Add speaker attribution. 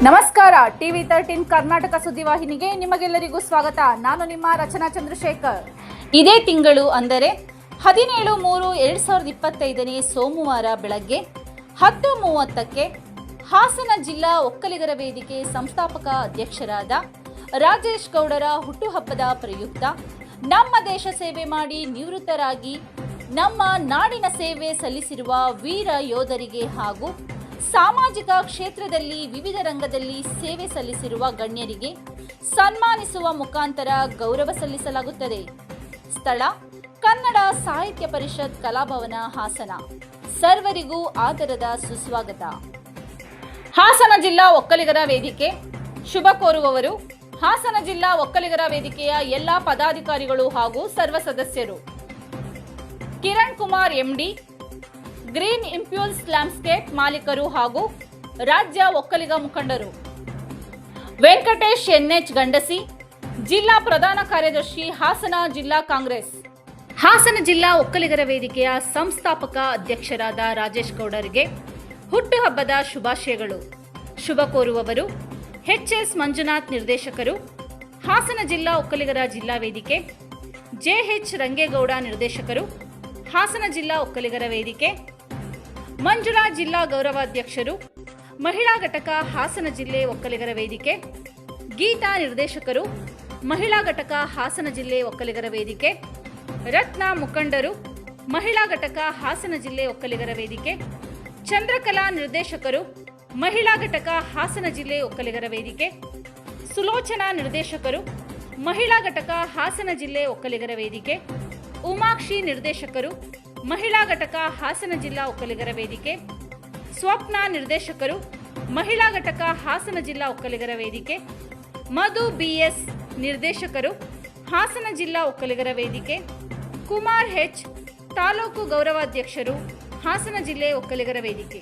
Speaker 1: ನಮಸ್ಕಾರ. ಟಿವಿ 13 ಕರ್ನಾಟಕ ಸುದ್ದಿವಾಹಿನಿಗೆ ನಿಮಗೆಲ್ಲರಿಗೂ ಸ್ವಾಗತ. ನಾನು ನಿಮ್ಮ ರಚನಾ ಚಂದ್ರಶೇಖರ್. ಇದೇ ತಿಂಗಳು ಅಂದರೆ 17/3/2025 ಸೋಮವಾರ ಬೆಳಗ್ಗೆ 10:30ಕ್ಕೆ ಹಾಸನ ಜಿಲ್ಲಾ ಒಕ್ಕಲಿಗರ ವೇದಿಕೆ ಸಂಸ್ಥಾಪಕ ಅಧ್ಯಕ್ಷರಾದ ರಾಜೇಶ್ ಗೌಡರ ಹುಟ್ಟುಹಬ್ಬದ ಪ್ರಯುಕ್ತ ನಮ್ಮ ದೇಶ ಸೇವೆ ಮಾಡಿ ನಿವೃತ್ತರಾಗಿ ನಮ್ಮ ನಾಡಿನ ಸೇವೆ ಸಲ್ಲಿಸಿರುವ ವೀರ ಯೋಧರಿಗೆ ಹಾಗೂ ಸಾಮಾಜಿಕ ಕ್ಷೇತ್ರದಲ್ಲಿ ವಿವಿಧ ರಂಗದಲ್ಲಿ ಸೇವೆ ಸಲ್ಲಿಸಿರುವ ಗಣ್ಯರಿಗೆ ಸನ್ಮಾನಿಸುವ ಮುಖಾಂತರ ಗೌರವ ಸಲ್ಲಿಸಲಾಗುತ್ತದೆ. ಸ್ಥಳ ಕನ್ನಡ ಸಾಹಿತ್ಯ ಪರಿಷತ್ ಕಲಾಭವನ, ಹಾಸನ. ಸರ್ವರಿಗೂ ಆದರದ ಸುಸ್ವಾಗತ. ಹಾಸನ ಜಿಲ್ಲಾ ಒಕ್ಕಲಿಗರ ವೇದಿಕೆ ಶುಭ ಕೋರುವವರು ಹಾಸನ ಜಿಲ್ಲಾ ಒಕ್ಕಲಿಗರ ವೇದಿಕೆಯ ಎಲ್ಲ ಪದಾಧಿಕಾರಿಗಳು ಹಾಗೂ ಸರ್ವ ಸದಸ್ಯರು. Kiran Kumar MD, Green Impulse Landscape ಮಾಲೀಕರು ಹಾಗೂ ರಾಜ್ಯ ಒಕ್ಕಲಿಗ ಮುಖಂಡರು. ವೆಂಕಟೇಶ್ ಎನ್ಎಚ್ ಗಂಡಸಿ, ಜಿಲ್ಲಾ ಪ್ರಧಾನ ಕಾರ್ಯದರ್ಶಿ, ಹಾಸನ ಜಿಲ್ಲಾ ಕಾಂಗ್ರೆಸ್. ಹಾಸನ ಜಿಲ್ಲಾ ಒಕ್ಕಲಿಗರ ವೇದಿಕೆಯ ಸಂಸ್ಥಾಪಕ ಅಧ್ಯಕ್ಷರಾದ ರಾಜೇಶ್ ಗೌಡರಿಗೆ ಹುಟ್ಟುಹಬ್ಬದ ಶುಭಾಶಯಗಳು. ಶುಭ ಕೋರುವವರು ಎಚ್.ಎಸ್. ಮಂಜುನಾಥ್, ನಿರ್ದೇಶಕರು, ಹಾಸನ ಜಿಲ್ಲಾ ಒಕ್ಕಲಿಗರ ಜಿಲ್ಲಾ ವೇದಿಕೆ. ಜೆ.ಎಚ್. ರಂಗೇಗೌಡ, ನಿರ್ದೇಶಕರು, ಹಾಸನ ಜಿಲ್ಲಾ ಒಕ್ಕಲಿಗರ ವೇದಿಕೆ. ಮಂಜುಳಾ, ಜಿಲ್ಲಾ ಗೌರವಾಧ್ಯಕ್ಷರು, ಮಹಿಳಾ ಘಟಕ, ಹಾಸನ ಜಿಲ್ಲೆ ಒಕ್ಕಲಿಗರ ವೇದಿಕೆ. ಗೀತಾ, ನಿರ್ದೇಶಕರು, ಮಹಿಳಾ ಘಟಕ, ಹಾಸನ ಜಿಲ್ಲೆ ಒಕ್ಕಲಿಗರ ವೇದಿಕೆ. ರತ್ನ, ಮುಖಂಡರು, ಮಹಿಳಾ ಘಟಕ, ಹಾಸನ ಜಿಲ್ಲೆ ಒಕ್ಕಲಿಗರ ವೇದಿಕೆ. ಚಂದ್ರಕಲಾ, ನಿರ್ದೇಶಕರು, ಮಹಿಳಾ ಘಟಕ, ಹಾಸನ ಜಿಲ್ಲೆ ಒಕ್ಕಲಿಗರ ವೇದಿಕೆ. ಸುಲೋಚನಾ, ನಿರ್ದೇಶಕರು, ಮಹಿಳಾ ಘಟಕ, ಹಾಸನ ಜಿಲ್ಲೆ ಒಕ್ಕಲಿಗರ ವೇದಿಕೆ. ಉಮಾಕ್ಷಿ, ನಿರ್ದೇಶಕರು, ಮಹಿಳಾ ಘಟಕ, ಹಾಸನ ಜಿಲ್ಲಾ ಒಕ್ಕಲಿಗರ ವೇದಿಕೆ. ಸ್ವಪ್ನ, ನಿರ್ದೇಶಕರು, ಮಹಿಳಾ ಘಟಕ, ಹಾಸನ ಜಿಲ್ಲಾ ಒಕ್ಕಲಿಗರ ವೇದಿಕೆ. ಮಧು ಬಿ.ಎಸ್., ನಿರ್ದೇಶಕರು, ಹಾಸನ ಜಿಲ್ಲಾ ಒಕ್ಕಲಿಗರ ವೇದಿಕೆ. ಕುಮಾರ್ ಎಚ್., ತಾಲೂಕು ಗೌರವಾಧ್ಯಕ್ಷರು, ಹಾಸನ ಜಿಲ್ಲೆ ಒಕ್ಕಲಿಗರ ವೇದಿಕೆ.